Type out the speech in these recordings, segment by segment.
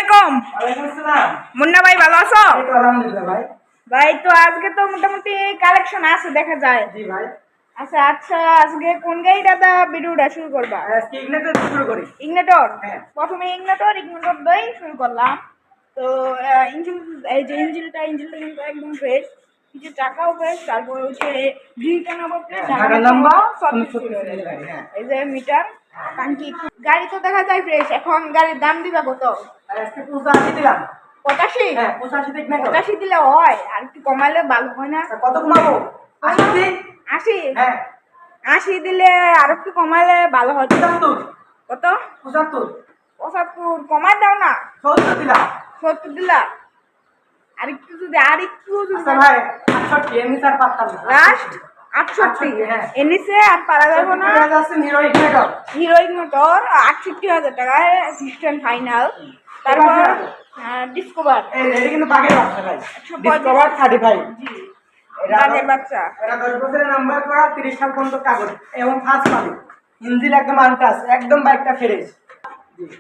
আলাইকুম। ওয়ালাইকুম আসসালাম। মুন্না ভাই ভালো আছো? এই তো আলহামদুলিল্লাহ ভাই। ভাই তো আজকে তো মোটামুটি কালেকশন আছে দেখা যায়। জি ভাই। আচ্ছা আচ্ছা, আজকে কোন গাড়িটা ভিডিওটা শুরু করবা? আজকে ইগনিটর শুরু করি। ইগনিটর। হ্যাঁ। প্রথমে ইগনিটর দিয়ে শুরু করলাম। তো ইঞ্জিন, এই যে ইঞ্জিনটা কিন্তু একদম ফ্রেশ, কিছু টাকাও ফ্রেশ। তারপর হচ্ছে গ্রিলটা নেবো ফ্রেশ, ঢাকা নাম্বার হ্যাঁ। এই যে মিটার টাঙ্কি, গাড়ি তো দেখা যায় ফ্রেশ। এখন গাড়ির দাম দিবা কত? আজকে 85 দিলাম। 85? হ্যাঁ 85 তে ইগনিটর। 85 দিলে হয়, আর একটু কমাইলে ভালো হয় না? কত কমাবো? 80 দি? 80? হ্যাঁ 80 দিলে আর একটু কমাইলে ভালো হয়। 75। কত? 75। 75 কমাই দাও না। 70 দিলাম। 70 দিলা? আরেকটু যদি আচ্ছা ভাই 68 এমনি স্যার পারতাম না। লাস্ট 68? হ্যাঁ। এর নিচে আর পারা যাবে না। আছে হিরো ইগনিটর। হিরোইন মোটর 68,000 টাকায় সিস্টেম ফাইনাল। তারপর ডিসকভার। এটা কিন্তু বাগের বাচ্চা ভাই। 135 ডিসকভার 35। জি, বাঘের বাচ্চা। এটা 10 বছরের নাম্বার করা, 30 সাল পর্যন্ত কাগজ এবং ফার্স্ট পাবি। ইঞ্জিন একদম আনটাচ, একদম বাইকটা ফ্রেশ।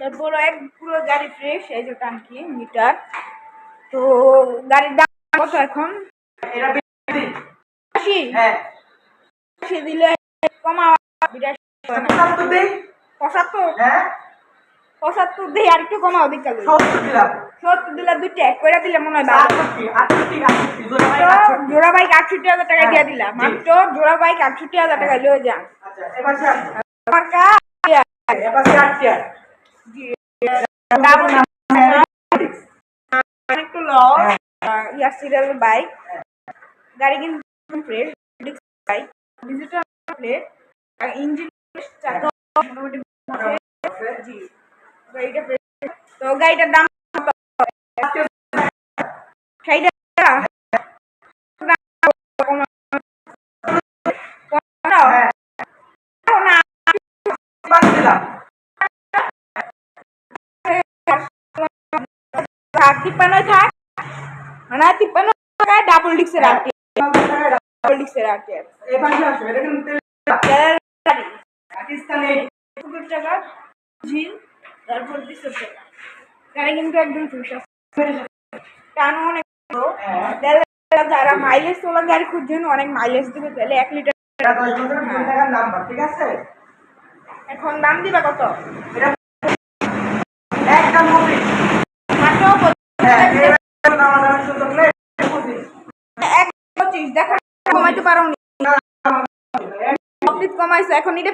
তারপর পুরো গাড়ি ফ্রেশ। এই যে টাঙ্কি মিটার। তো গাড়ির দাম কত এখন? এটা 80? হ্যাঁ 80 দিলে কমা 82। 75 দেই। 75? হ্যাঁ 75 দিয়ে আর একটু কমাও দিকালে। 70 দিলাম। 70 দিলে দুইটা এক করে দিলে মনে হয় ভালো। 68 জোড়া বাইক 68,000 টাকা দিয়ে দিলাম। মাত্র জোড়া বাইক 68,000 টাকা লয়ে যান। আচ্ছা এবার মার্কা জি, একটু লো ইয়ার সিরিয়াল বাইক। গাড়ি কিন্তু ফ্রেশ বাইক, ডিজিটাল প্লেট, আর ইঞ্জিন মোটামুটি জি। গাড়িটা ফ্রেশ। তো গাড়িটার দাম কত? 60 টাকা? তিপ্পান্নই থাক, মানে 53 টাকায় ডাবল ডিক্সের আর কি। ডাবল ডিক্সের আর কি। টাকা ঝিল, তারপর 20 টাকা। গাড়ি কিন্তু একদম ফ্রেশ আছে। টানো অনেক ভালো। যারা মাইলেজ তোলা গাড়ি খুঁজছেন, অনেক মাইলেজ দিবে, তাহলে 1 লিটার। নাম্বার ঠিক আছে। এখন দাম দিবা কত? একদম মুভি। মাত্র 25। দেখো কমাইতে পারো নি, কমাইছো। এখন এটা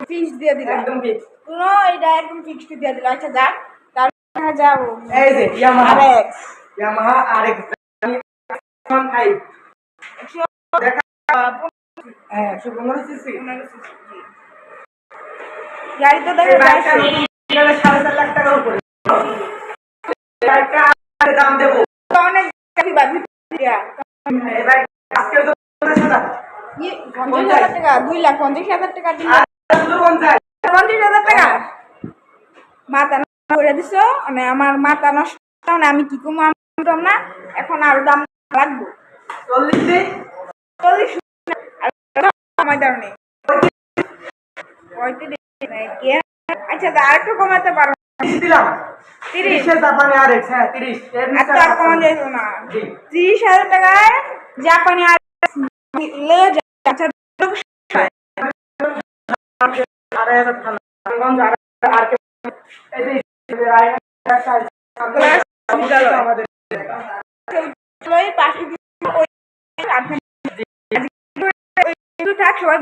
ফিক্স দিয়ে দিলাম। একদম ফিক্স। পুরো এটা একদম ফিক্সড দিয়ে দিলাম। আচ্ছা যাক, তারপর যাও এই যে ইয়ামাহা RX। RX 5 দেখা। হ্যাঁ 115 সিসি। গাড়ি তো দেখে যাচ্ছে 4.5 লাখ টাকার উপরে। একটা দাম দেব অনেক গাড়ি বাজি দিয়া। এই বাইক আজকে তো 50,000 50,000 টাকা, 2,50,000 টাকা দিলে 50,000 টাকা মাথা নষ্ট করে দিছো। মানে আমার মাথা নষ্ট, মানে আমি কি কমাম না, এখন আরো দাম লাগবে। 40 দিন 40 আর কমাই দাও নেই 35। আচ্ছা আর একটু কমাতে পারো? 30 দিলাম। 30 এর জাপানি RX। হ্যাঁ 30 এর নিচে আর কমা যাইতো না। জি 30,000 টাকায় জাপানি আর লে আচ্ছা সবাই